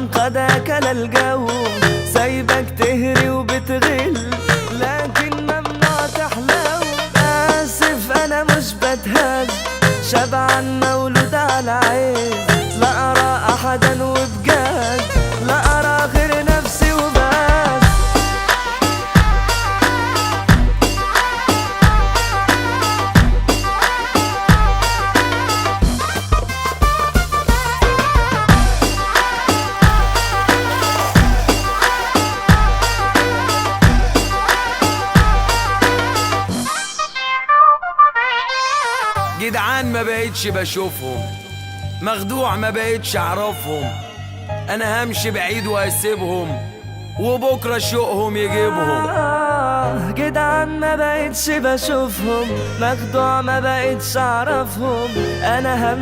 الزمن قد أكل الجو، سايبك تهري وبتغل لكن ممنوع تحلو. آسف أنا مش بتهز، شبعان مولود على عز، لا أرى أحدا وبجد، لا أرى غير نفسي وبس. جدعان ما بقيتش بشوفهم، مخدوع ما بقيتش اعرفهم، انا همشي بعيد واسيبهم وبكره شوقهم يجيبهم. جدعان ما بقيتش بشوفهم، مخدوع ما بقيتش اعرفهم، انا